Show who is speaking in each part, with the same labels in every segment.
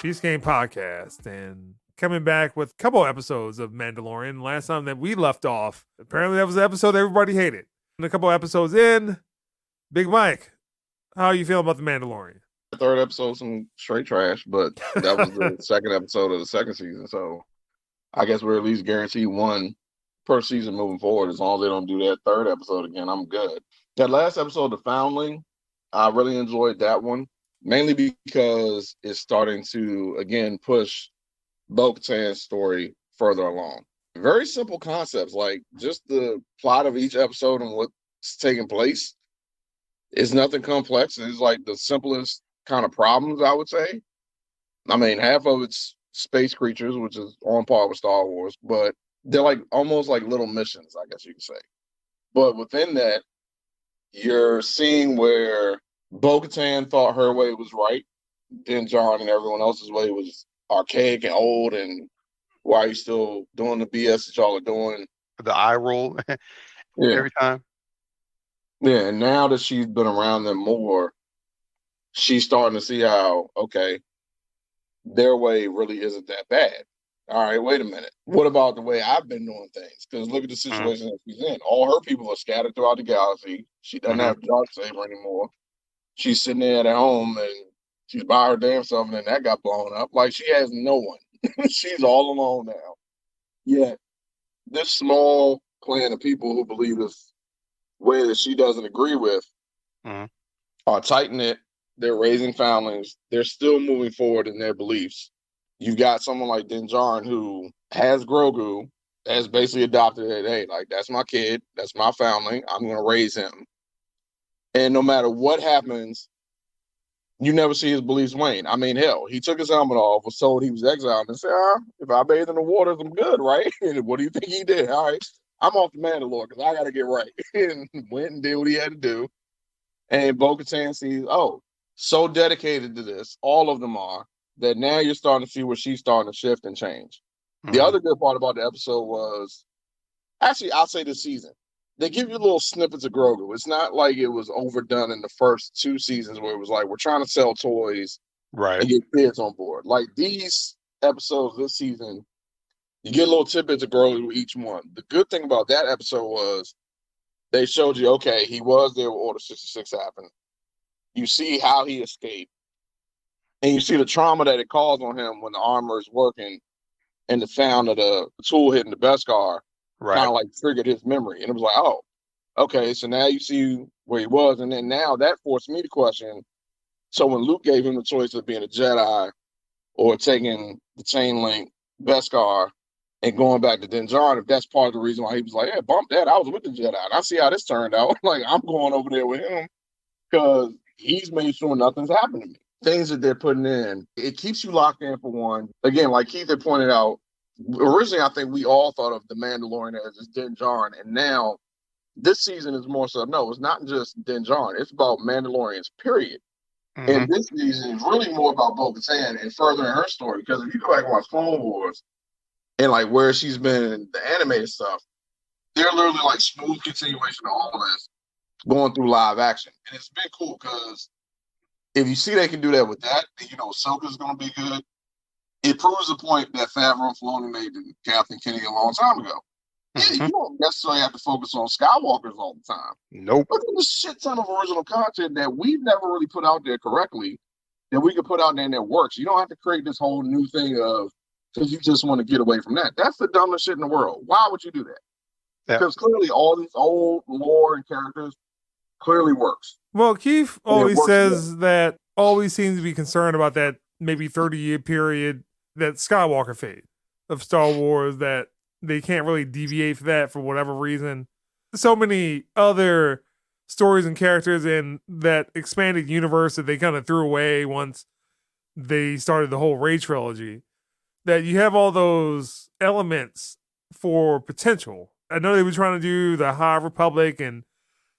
Speaker 1: Feast Game Podcast, and coming back with a couple episodes of Mandalorian. Last time that we left off, apparently that was the episode that everybody hated. And a couple episodes in, Big Mike, how are you feeling about the Mandalorian?
Speaker 2: The third episode, some straight trash, but that was the second episode of the second season, so I guess we're at least guaranteed one per season moving forward. As long as they don't do that third episode again, I'm good. That last episode, The Foundling, I really enjoyed that one, mainly because it's starting to, again, push Bo-Katan's story further along. Very simple concepts, like just the plot of each episode and what's taking place. It's nothing complex. It's like the simplest kind of problems, I would say. I mean, half of it's space creatures, which is on par with Star Wars, but they're like almost like little missions, I guess you could say. But within that, you're seeing where Bo-Katan thought her way was right, then John and everyone else's way was archaic and old, and why are you still doing the BS that y'all are doing?
Speaker 3: The eye roll every time.
Speaker 2: Yeah, and now that she's been around them more, she's starting to see how, okay, their way really isn't that bad. All right, wait a minute. What about the way I've been doing things? Because look at the situation that she's in. All her people are scattered throughout the galaxy. She doesn't have Darksaber anymore. She's sitting there at home and she's by her damn self, and then that got blown up. Like, she has no one. She's all alone now. Yet, this small clan of people who believe this way that she doesn't agree with are tight-knit. They're raising foundlings. They're still moving forward in their beliefs. You've got someone like Din Djarin who has Grogu, has basically adopted it. Hey, like, that's my kid. That's my foundling. I'm going to raise him. And no matter what happens, you never see his beliefs wane. I mean, hell, he took his helmet off, was told he was exiled, and said, if I bathe in the waters, I'm good, right? And what do you think he did? All right, I'm off the Mandalore because I got to get right. And went and did what he had to do. And Bo-Katan sees, so dedicated to this, all of them are, that now you're starting to see where she's starting to shift and change. The other good part about the episode was, actually, I'll say this season, they give you little snippets of Grogu. It's not like it was overdone in the first two seasons where it was like, we're trying to sell toys and get kids on board. Like, these episodes this season, you get little tidbits of Grogu each one. The good thing about that episode was they showed you, okay, he was there when Order 66 happened. You see how he escaped. And you see the trauma that it caused on him when the armor is working and the sound of the tool hitting the Beskar kind of like triggered his memory. And it was like, oh, okay, so now you see where he was. And then now that forced me to question. So when Luke gave him the choice of being a Jedi or taking the chain link Beskar and going back to Din Djarin, if that's part of the reason why he was like, yeah, bump that. I was with the Jedi. And I see how this turned out. Like, I'm going over there with him because he's made sure nothing's happened to me. Things that they're putting in, it keeps you locked in for one. Again, like Keith had pointed out, originally I think we all thought of the Mandalorian as just Din Djarin, and now this season is more so, no, it's not just Din Djarin, it's about Mandalorians, period. And this season is really more about Bo-Katan and furthering her story, because if you go back and watch Clone Wars and like where she's been in the animated stuff, they're literally like smooth continuation of all this going through live action. And it's been cool because if you see they can do that with that, then you know Ahsoka's going to be good. It proves the point that Favreau and Filoni made to Kathleen Kennedy a long time ago. Yeah, you don't necessarily have to focus on Skywalkers all the time.
Speaker 3: Nope.
Speaker 2: Look at the shit ton of original content that we've never really put out there correctly that we could put out there and that works. You don't have to create this whole new thing of because you just want to get away from that. That's the dumbest shit in the world. Why would you do that? Because clearly all these old lore and characters clearly works.
Speaker 1: Well, Keith always says that always seems to be concerned about that maybe 30-year period, that Skywalker phase of Star Wars, that they can't really deviate from that for whatever reason. So many other stories and characters in that expanded universe that they kind of threw away once they started the whole Rey trilogy, that you have all those elements for potential. I know they were trying to do the High Republic and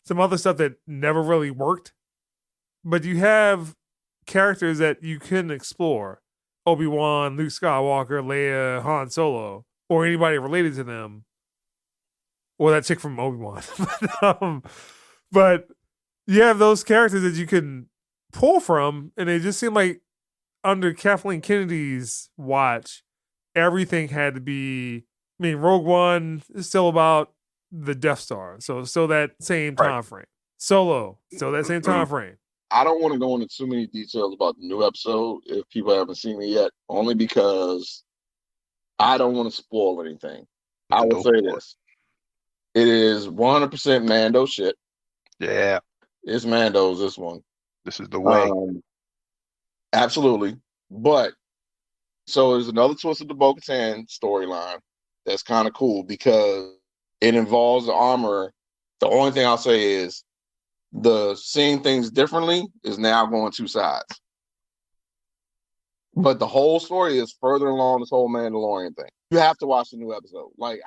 Speaker 1: some other stuff that never really worked, but you have characters that you can explore. Obi-Wan, Luke Skywalker, Leia, Han Solo, or anybody related to them, or that chick from Obi-Wan. But you have those characters that you can pull from, and they just seem like under Kathleen Kennedy's watch, everything had to be. I mean, Rogue One is still about the Death Star, so still that same time frame. Solo, still that same time frame.
Speaker 2: I don't want to go into too many details about the new episode if people haven't seen it yet, only because I don't want to spoil anything. I will say this. It is 100% Mando shit.
Speaker 3: Yeah.
Speaker 2: It's Mando's, this one.
Speaker 3: This is the way.
Speaker 2: Absolutely. But, so there's another twist of the Bo-Katan storyline that's kind of cool because it involves the armor. The only thing I'll say is the seeing things differently is now going two sides. But the whole story is further along this whole Mandalorian thing. You have to watch the new episode. Like,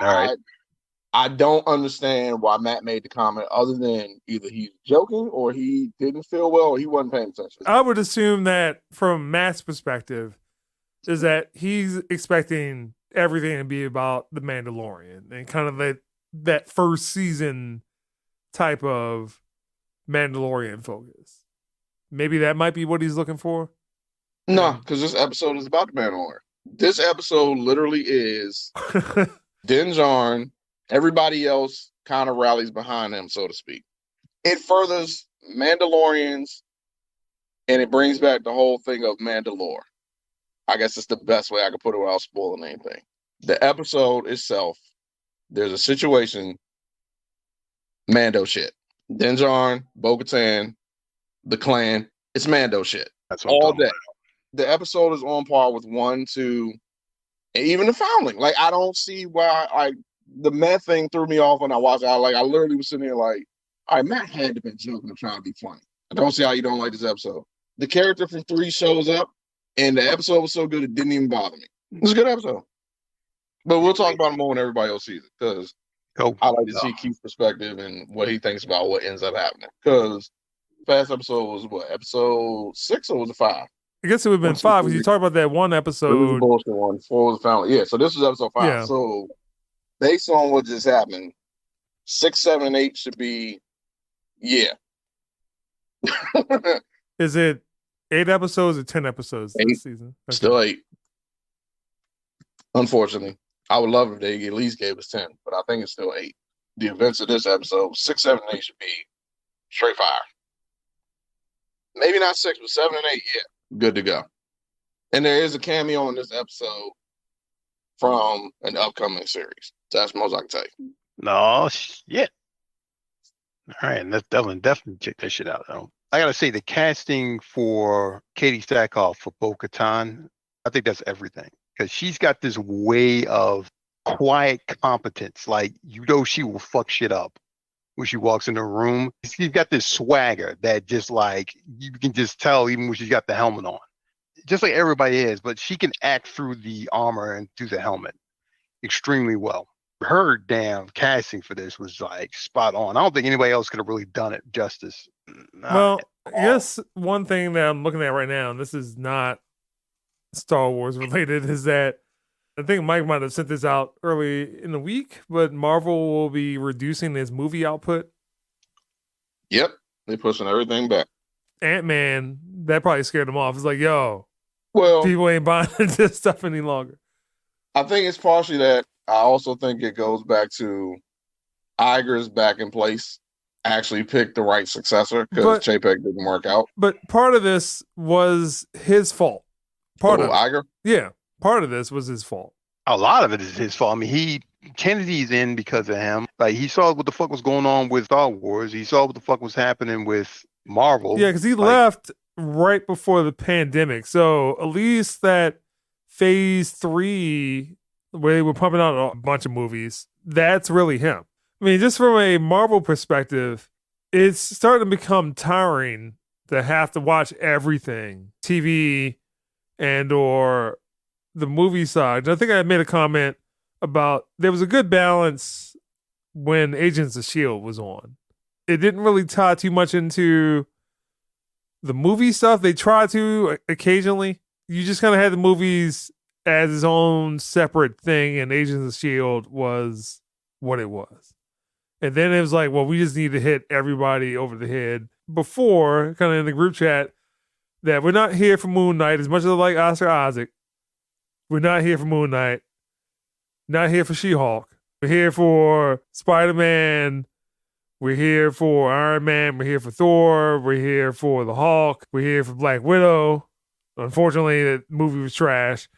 Speaker 2: I don't understand why Matt made the comment other than either he's joking or he didn't feel well or he wasn't paying attention.
Speaker 1: I would assume that from Matt's perspective is that he's expecting everything to be about the Mandalorian and kind of that first season type of Mandalorian focus. Maybe that might be what he's looking for.
Speaker 2: No, because this episode is about the Mandalorian. This episode literally is Din Djarin. Everybody else kind of rallies behind him, so to speak. It furthers Mandalorians, and it brings back the whole thing of Mandalore. I guess it's the best way I could put it without spoiling anything. The episode itself, there's a situation, Mando shit. Din Djarin, Bo-Katan, the clan, it's Mando shit.
Speaker 3: That's what
Speaker 2: all day. The episode is on par with 1, 2, and even the Foundling. Like, I don't see why the Matt thing threw me off when I watched it. I literally was sitting there like, all right, Matt had to have been joking and trying to be funny. I don't see how you don't like this episode. The character from 3 shows up, and the episode was so good it didn't even bother me. It was a good episode. But we'll talk about it more when everybody else sees it, because I like to see Keith's perspective and what he thinks about what ends up happening. Because last episode was what, episode 6 or was it 5?
Speaker 1: I guess it would have been 5 because you talked about that one episode.
Speaker 2: It was a bullshit one. 4 was the Foundling. Yeah, so this was episode 5.
Speaker 1: Yeah.
Speaker 2: So based on what just happened, 6, 7, and 8 should be, yeah.
Speaker 1: Is it 8 episodes or 10 episodes this season? Okay.
Speaker 2: Still 8. Unfortunately. I would love if they at least gave us 10, but I think it's still 8. The events of this episode, 6, 7, and 8 should be straight fire. Maybe not 6, but 7 and 8, yeah. Good to go. And there is a cameo in this episode from an upcoming series. So that's the most I can tell you.
Speaker 3: No shit. All right, and let's definitely check that shit out though. I gotta say the casting for Katie Sackhoff for Bo-Katan, I think that's everything. Because she's got this way of quiet competence. Like, you know, she will fuck shit up when she walks in the room. She's got this swagger that just like, you can just tell even when she's got the helmet on. Just like everybody is, but she can act through the armor and through the helmet extremely well. Her damn casting for this was like spot on. I don't think anybody else could have really done it justice.
Speaker 1: Well, I guess one thing that I'm looking at right now, and this is not Star Wars related, is that I think Mike might have sent this out early in the week, but Marvel will be reducing its movie output.
Speaker 2: Yep. They're pushing everything back.
Speaker 1: Ant-Man, that probably scared them off. It's like, yo,
Speaker 2: well,
Speaker 1: people ain't buying this stuff any longer.
Speaker 2: I think it's partially that. I also think it goes back to Iger's back in place, actually picked the right successor because Chapek didn't work out.
Speaker 1: But part of this was his fault. Part of
Speaker 2: Iger?
Speaker 1: Yeah. Part of this was his fault.
Speaker 3: A lot of it is his fault. I mean, Kennedy's in because of him. Like, he saw what the fuck was going on with Star Wars. He saw what the fuck was happening with Marvel.
Speaker 1: Yeah, because he left right before the pandemic. So at least that phase 3, where they were pumping out a bunch of movies, that's really him. I mean, just from a Marvel perspective, it's starting to become tiring to have to watch everything, TV and or the movie side. I think I made a comment about there was a good balance when Agents of S.H.I.E.L.D. was on. It didn't really tie too much into the movie stuff. They tried to occasionally. You just kind of had the movies as its own separate thing, and Agents of S.H.I.E.L.D. was what it was. And then it was like, well, we just need to hit everybody over the head. Before, kind of in the group chat, that we're not here for Moon Knight as much as I like Oscar Isaac. We're not here for Moon Knight. Not here for She-Hulk. We're here for Spider-Man. We're here for Iron Man. We're here for Thor. We're here for the Hulk. We're here for Black Widow. Unfortunately, that movie was trash.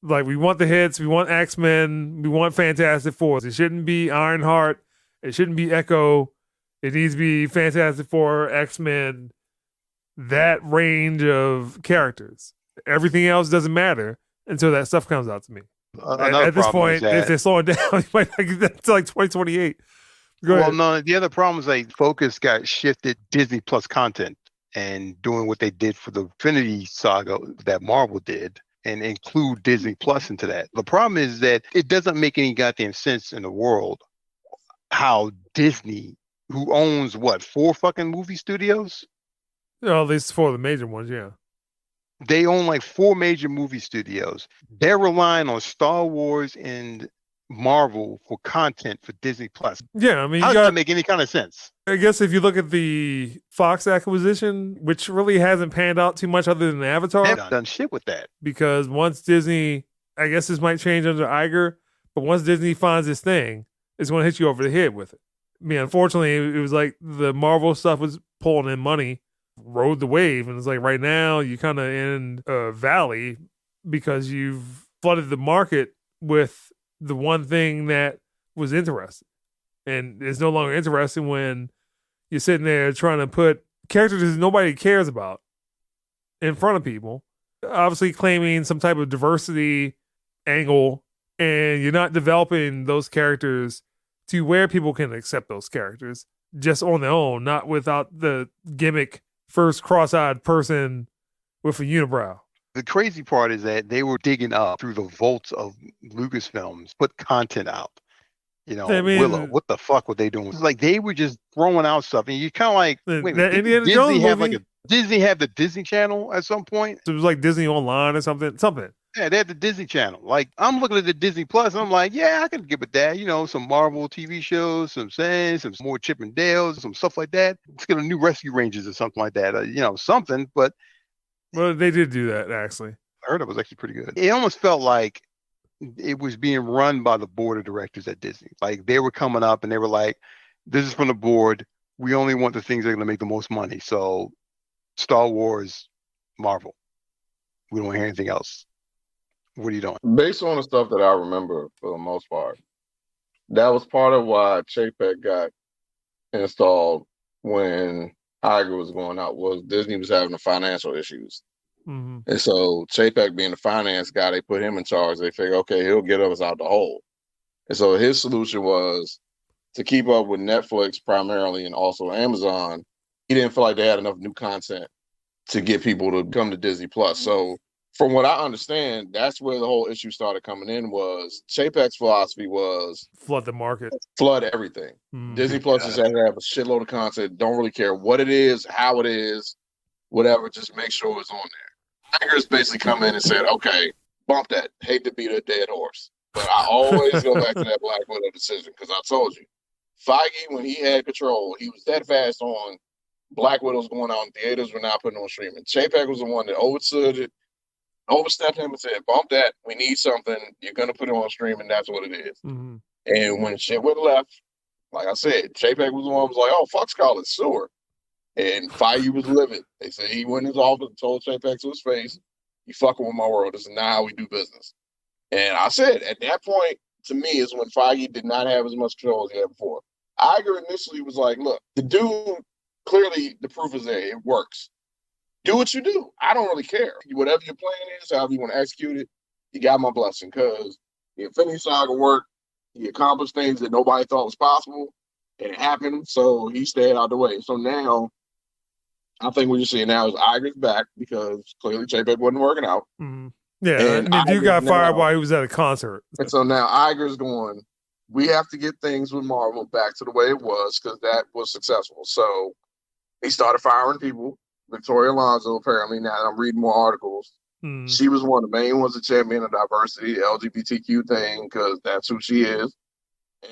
Speaker 1: Like, we want the hits. We want X-Men. We want Fantastic Four. It shouldn't be Ironheart. It shouldn't be Echo. It needs to be Fantastic Four, X-Men, that range of characters. Everything else doesn't matter until that stuff comes out to me. At this point, if they're slowing down, you might not get that to like 2028.
Speaker 3: Well, no, the other problem is like focus got shifted Disney Plus content and doing what they did for the Infinity Saga that Marvel did and include Disney Plus into that. The problem is that it doesn't make any goddamn sense in the world how Disney, who owns what, 4 fucking movie studios?
Speaker 1: At least 4 of the major ones, yeah.
Speaker 3: They own like 4 major movie studios. They're relying on Star Wars and Marvel for content for Disney Plus.
Speaker 1: Yeah, I mean,
Speaker 3: how does that make any kind of sense?
Speaker 1: I guess if you look at the Fox acquisition, which really hasn't panned out too much other than Avatar.
Speaker 3: They haven't done shit with that.
Speaker 1: Because once Disney, I guess this might change under Iger, but once Disney finds this thing, it's going to hit you over the head with it. I mean, unfortunately, it was like the Marvel stuff was pulling in money, rode the wave, and it's like right now you're kind of in a valley because you've flooded the market with the one thing that was interesting. And it's no longer interesting when you're sitting there trying to put characters that nobody cares about in front of people, obviously claiming some type of diversity angle, and you're not developing those characters to where people can accept those characters just on their own, not without the gimmick first cross-eyed person with a unibrow.
Speaker 3: The crazy part is that they were digging up through the vaults of Lucasfilms, put content out. You know, I mean, Willow, what the fuck were they doing? It's like they were just throwing out stuff, and you kind of like, wait, Disney have the Disney Channel at some point?
Speaker 1: So it was like Disney Online or something.
Speaker 3: Yeah, they had the Disney Channel. Like, I'm looking at the Disney Plus, and I'm like, yeah, I can get with that. You know, some Marvel TV shows, some more Chip and Dales, some stuff like that. Let's get a new Rescue Rangers or something like that. You know, something. But
Speaker 1: well, they did do that actually.
Speaker 3: I heard it was actually pretty good. It almost felt like it was being run by the board of directors at Disney. Like they were coming up and they were like, "This is from the board. We only want the things that are going to make the most money. So, Star Wars, Marvel. We don't want to hear anything else." What are you doing?
Speaker 2: Based on the stuff that I remember, for the most part, that was part of why Chapek got installed when Iger was going out. Was Disney was having the financial issues, and so Chapek being the finance guy, they put him in charge. They figured, okay, he'll get us out the hole. And so his solution was to keep up with Netflix primarily, and also Amazon. He didn't feel like they had enough new content to get people to come to Disney Plus. So, from what I understand, that's where the whole issue started coming in. Was Chapek's philosophy was
Speaker 1: flood the market,
Speaker 2: flood everything. Disney Plus just has to have a shitload of content. Don't really care what it is, how it is, whatever. Just make sure it's on there. Iger's basically come in and said, "Okay, bump that. Hate to beat a dead horse, but I always go back to that Black Widow decision because I told you, Feige, when he had control, he was that fast on Black Widow's going out in theaters. We're not putting on streaming. Chapek was the one that overstepped him and said, bump that. We need something. You're going to put it on streaming. That's what it is." And when shit went left, like I said, Chapek was the one who was like, "Oh, fuck Scarlet, sewer." And Feige was livid. They said he went in his office and told Chapek to his face, "You fucking with my world. This is not how we do business." And I said, at that point, to me, is when Feige did not have as much control as he had before. Iger initially was like, look, the dude, clearly the proof is there. It works. Do what you do. I don't really care. Whatever your plan is, however you want to execute it, you got my blessing. Because the Infinity Saga worked. He accomplished things that nobody thought was possible. And it happened. So he stayed out the way. So now, I think what you're seeing now is Iger's back because clearly Chapek wasn't working out.
Speaker 1: Yeah, and the dude got fired while he was at a concert.
Speaker 2: And so now Iger's going, we have to get things with Marvel back to the way it was because that was successful. So he started firing people. Victoria Alonso, apparently, now I'm reading more articles. She was one of the main ones to champion of diversity, LGBTQ thing, because that's who she is.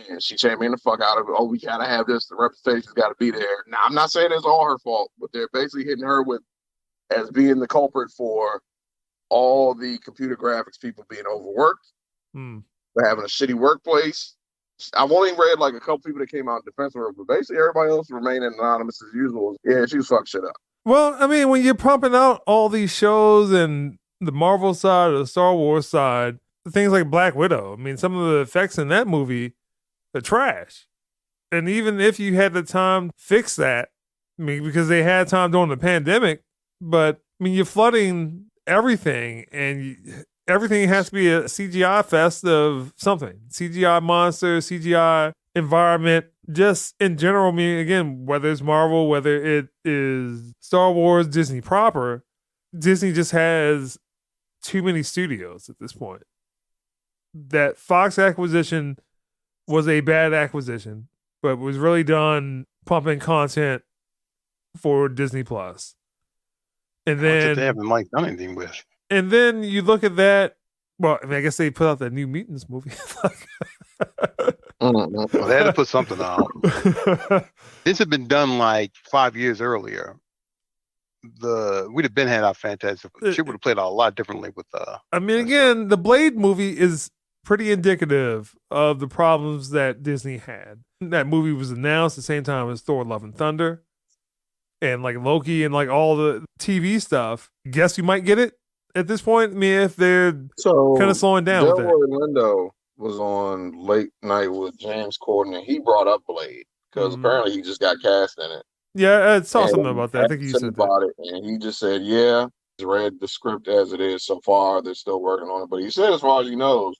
Speaker 2: And she championed the fuck out of it. Oh, we got to have this. The representation's got to be there. Now, I'm not saying it's all her fault, but they're basically hitting her with as being the culprit for all the computer graphics people being overworked, for having a shitty workplace. I've only read like a couple people that came out in defense of her, but basically everybody else remaining anonymous as usual. Yeah, she was fucking shit up.
Speaker 1: Well, I mean, when you're pumping out all these shows and the Marvel side or the Star Wars side, things like Black Widow, I mean, some of the effects in that movie are trash. And even if you had the time to fix that, I mean, because they had time during the pandemic, but I mean, you're flooding everything and everything has to be a CGI fest of something. CGI monster, CGI environment, just in general. I mean, again, whether it's Marvel, whether it is Star Wars, Disney proper, Disney just has too many studios at this point. That Fox acquisition was a bad acquisition, but was really done pumping content for Disney Plus. And then
Speaker 3: they haven't like done anything with.
Speaker 1: And then you look at that. Well, I mean, I guess they put out that New Mutants movie.
Speaker 3: Well, they had to put something out. This had been done like 5 years earlier. We'd have been had our Fantastic. She would have played out a lot differently with.
Speaker 1: I mean, again, the Blade movie is pretty indicative of the problems that Disney had. That movie was announced at the same time as Thor: Love and Thunder, and like Loki and like all the TV stuff. Guess you might get it at this point. I mean, if they're kind of slowing down with that.
Speaker 2: Lindo was on Late Night with James Corden, and he brought up Blade because apparently he just got cast in it.
Speaker 1: Yeah, I saw something about that. I think you said
Speaker 2: about it, and he just said, "Yeah, he's read the script as it is so far. They're still working on it, but he said as far as he knows,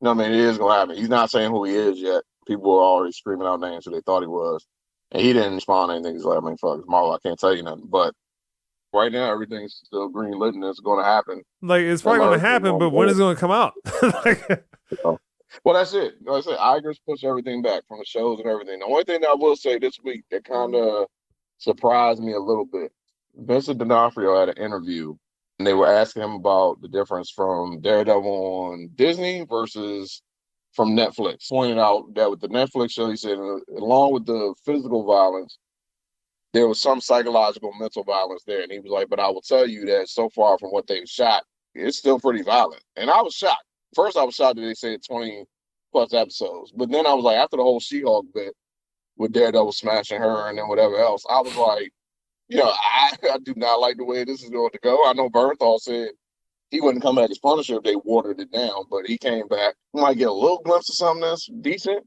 Speaker 2: I mean, it is going to happen. He's not saying who he is yet. People are already screaming out names who they thought he was, and he didn't respond to anything. He's like, I mean, fuck, it's Marvel. I can't tell you nothing, but." Right now, everything's still green lit and it's going to happen.
Speaker 1: Like, it's probably going to happen, but when is it going to come out?
Speaker 2: Well, that's it. Like I said, Iger's pushed everything back from the shows and everything. The only thing that I will say this week that kind of surprised me a little bit, Vincent D'Onofrio had an interview, and they were asking him about the difference from Daredevil on Disney versus from Netflix. Pointed out that with the Netflix show, he said, along with the physical violence, there was some psychological, mental violence there. And he was like, but I will tell you that so far from what they've shot, it's still pretty violent. And I was shocked. First, I was shocked that they said 20 plus episodes. But then I was like, after the whole She-Hulk bit with Daredevil smashing her and then whatever else, I was like, I do not like the way this is going to go. I know Bernthal said he wouldn't come back as Punisher if they watered it down, but he came back. We might get a little glimpse of something that's decent.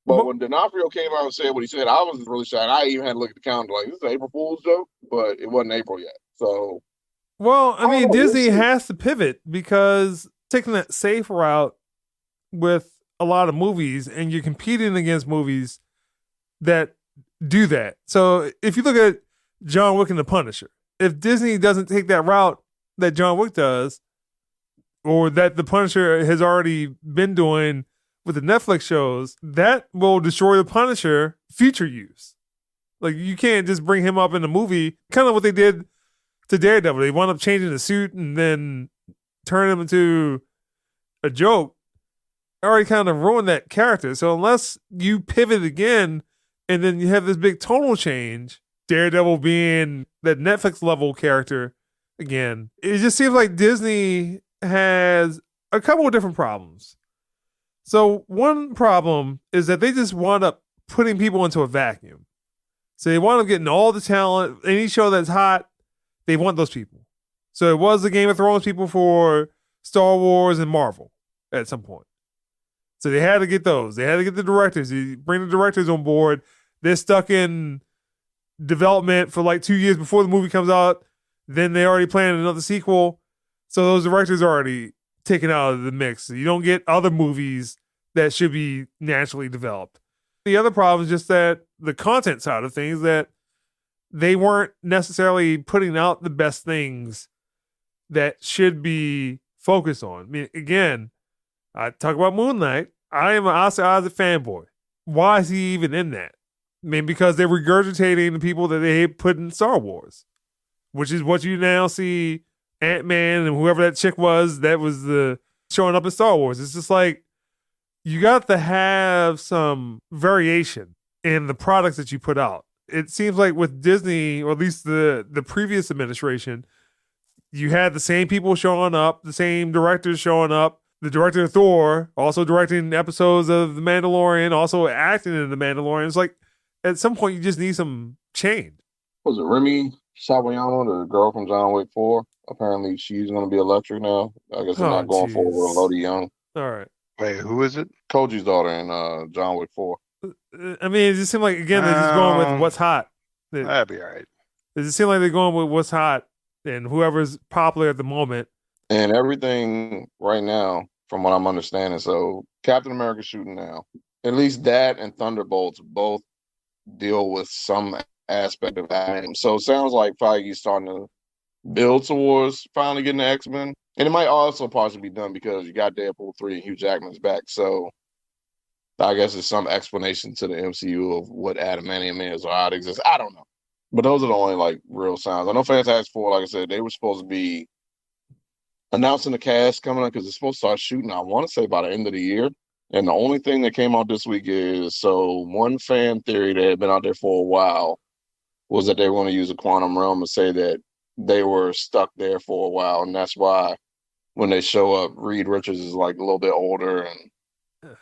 Speaker 2: But when D'Onofrio came out and said what he said, I was really shocked. I even had to look at the calendar like, this is an April Fool's joke, but it wasn't April yet. So,
Speaker 1: well, I mean, Disney has to pivot because taking that safe route with a lot of movies, and you're competing against movies that do that. So if you look at John Wick and The Punisher, if Disney doesn't take that route that John Wick does, or that The Punisher has already been doing with the Netflix shows, that will destroy the Punisher future use. Like, you can't just bring him up in the movie, kind of what they did to Daredevil. They wound up changing the suit and then turning him into a joke. Already kind of ruined that character. So unless you pivot again and then you have this big tonal change, Daredevil being that Netflix level character again, it just seems like Disney has a couple of different problems. So one problem is that they just wound up putting people into a vacuum. So they wound up getting all the talent. Any show that's hot, they want those people. So it was the Game of Thrones people for Star Wars and Marvel at some point. So they had to get those. They had to get the directors. You bring the directors on board. They're stuck in development for like 2 years before the movie comes out. Then they already planned another sequel. So those directors are already taken out of the mix. So you don't get other movies that should be naturally developed. The other problem is just that the content side of things, that they weren't necessarily putting out the best things that should be focused on. I mean, again, I talk about Moon Knight. I am an Oscar Isaac fanboy. Why is he even in that? I mean, because they're regurgitating the people that they put in Star Wars, which is what you now see Ant-Man and whoever that chick was that was the showing up in Star Wars. It's just like, you got to have some variation in the products that you put out. It seems like with Disney, or at least the previous administration, you had the same people showing up, the same directors showing up. The director of Thor, also directing episodes of The Mandalorian, also acting in The Mandalorian. It's like, at some point, you just need some change.
Speaker 2: Was it Remy Sawayama, the girl from John Wick 4? Apparently, she's going to be electric now. I guess they're not going forward with Lodi Young.
Speaker 1: All right.
Speaker 3: Wait, who is it?
Speaker 2: Koji's daughter in John Wick 4.
Speaker 1: I mean, it just seemed like, again, they're just going with what's hot.
Speaker 3: That'd be all right.
Speaker 1: It just seemed like they're going with what's hot and whoever's popular at the moment.
Speaker 2: And everything right now, from what I'm understanding, so Captain America's shooting now. At least that and Thunderbolts both deal with some aspect of that. So it sounds like Feige's starting to build towards finally getting the X-Men. And it might also partially be done because you got Deadpool 3 and Hugh Jackman's back. So I guess there's some explanation to the MCU of what adamantium is or how it exists. I don't know. But those are the only like real signs. I know Fantastic Four, like I said, they were supposed to be announcing the cast coming up because it's supposed to start shooting, I want to say, by the end of the year. And the only thing that came out this week is, so one fan theory that had been out there for a while was that they were going to use a quantum realm and say that they were stuck there for a while. And that's why when they show up, Reed Richards is like a little bit older and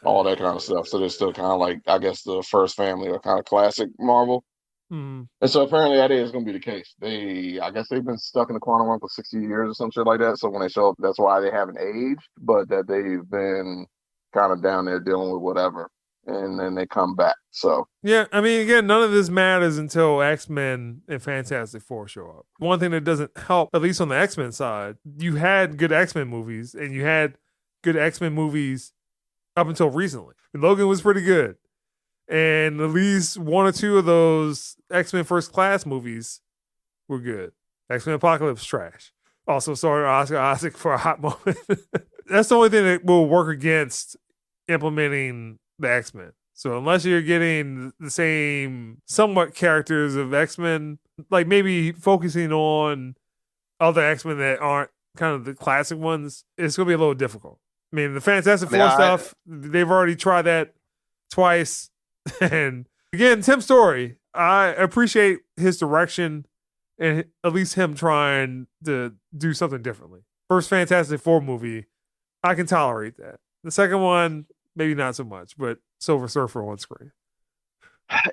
Speaker 2: all that kind of stuff. So they're still kind of like, I guess, the first family or kind of classic Marvel.
Speaker 1: Mm-hmm.
Speaker 2: And so apparently that is going to be the case. I guess they've been stuck in the quantum realm for 60 years or some shit like that. So when they show up, that's why they haven't aged, but that they've been kind of down there dealing with whatever. And then they come back. So
Speaker 1: yeah, I mean, again, none of this matters until X-Men and Fantastic Four show up. One thing that doesn't help, at least on the X-Men side, you had good X-Men movies, and you had good X-Men movies up until recently. And Logan was pretty good. And at least one or two of those X-Men First Class movies were good. X-Men Apocalypse, trash. Also, sorry, Oscar Isaac for a hot moment. That's the only thing that will work against implementing the X-Men. So unless you're getting the same somewhat characters of X-Men, like maybe focusing on other X-Men that aren't kind of the classic ones, it's going to be a little difficult. I mean, the Fantastic Four stuff, they've already tried that twice. And again, Tim Story, I appreciate his direction and at least him trying to do something differently. First Fantastic Four movie, I can tolerate that. The second one, maybe not so much, but Silver Surfer on screen.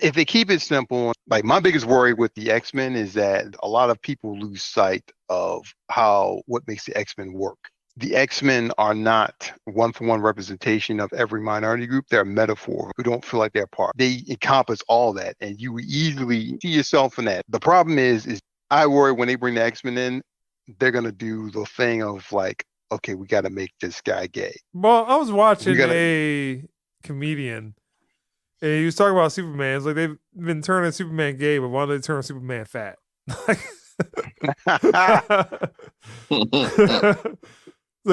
Speaker 3: If they keep it simple, like my biggest worry with the X-Men is that a lot of people lose sight of what makes the X-Men work. The X-Men are not one-for-one representation of every minority group. They're a metaphor who don't feel like they're part. They encompass all that, and you easily see yourself in that. The problem is I worry when they bring the X-Men in, they're going to do the thing of like, okay, we got to make this guy gay.
Speaker 1: Well, I was watching a comedian, and he was talking about Superman. It's like they've been turning Superman gay, but why don't they turn Superman fat? Like,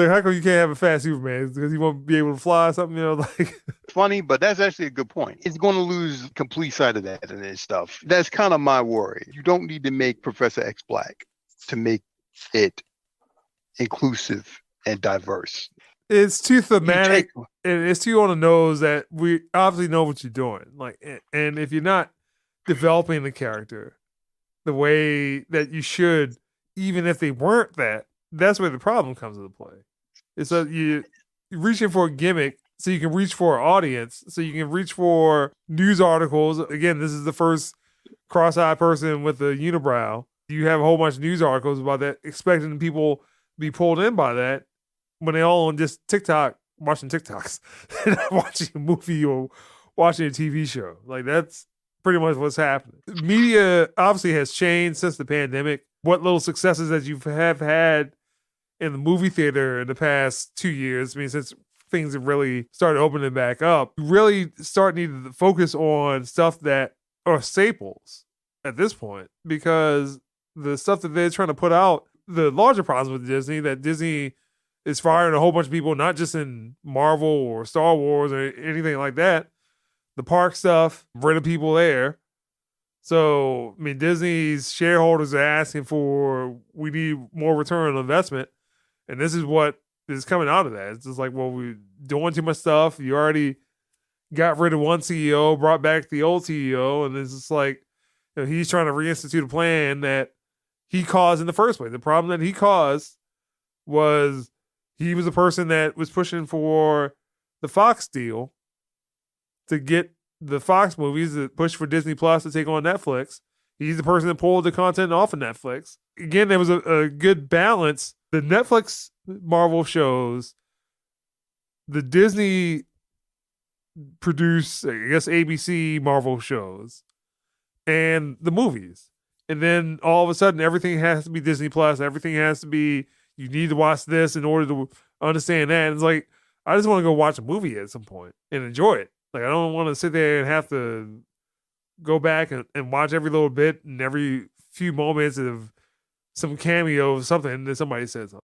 Speaker 1: how come you can't have a fat Superman? Because he won't be able to fly or something, like.
Speaker 3: Funny, but that's actually a good point. It's going to lose complete sight of that and this stuff. That's kind of my worry. You don't need to make Professor X black to make it inclusive and diverse.
Speaker 1: It's too thematic and it's too on the nose that we obviously know what you're doing. Like, and if you're not developing the character the way that you should, even if they weren't that, that's where the problem comes into play. It's that you're reaching for a gimmick so you can reach for an audience, so you can reach for news articles. Again, this is the first cross-eyed person with a unibrow. You have a whole bunch of news articles about that, expecting people to be pulled in by that when they all on just TikTok, watching TikToks, and not watching a movie or watching a TV show. Like, that's pretty much what's happening. Media obviously has changed since the pandemic. What little successes that you have had in the movie theater in the past 2 years, I mean, since things have really started opening back up, you really start needing to focus on stuff that are staples at this point, because the stuff that they're trying to put out, the larger problems with Disney, that Disney is firing a whole bunch of people, not just in Marvel or Star Wars or anything like that. The park stuff, rid of people there. So, I mean, Disney's shareholders are asking for, we need more return on investment. And this is what is coming out of that. It's just like, well, we're doing too much stuff. You already got rid of one CEO, brought back the old CEO. And it's just like, he's trying to reinstitute a plan that he caused in the first place. The problem that he caused was he was the person that was pushing for the Fox deal to get the Fox movies that push for Disney Plus to take on Netflix. He's the person that pulled the content off of Netflix. Again, there was a good balance. The Netflix Marvel shows, the Disney produced, I guess, ABC Marvel shows, and the movies. And then all of a sudden, everything has to be Disney Plus. Everything has to be, you need to watch this in order to understand that. And it's like, I just want to go watch a movie at some point and enjoy it. Like, I don't want to sit there and have to go back and watch every little bit and every few moments of some cameo of something that somebody says.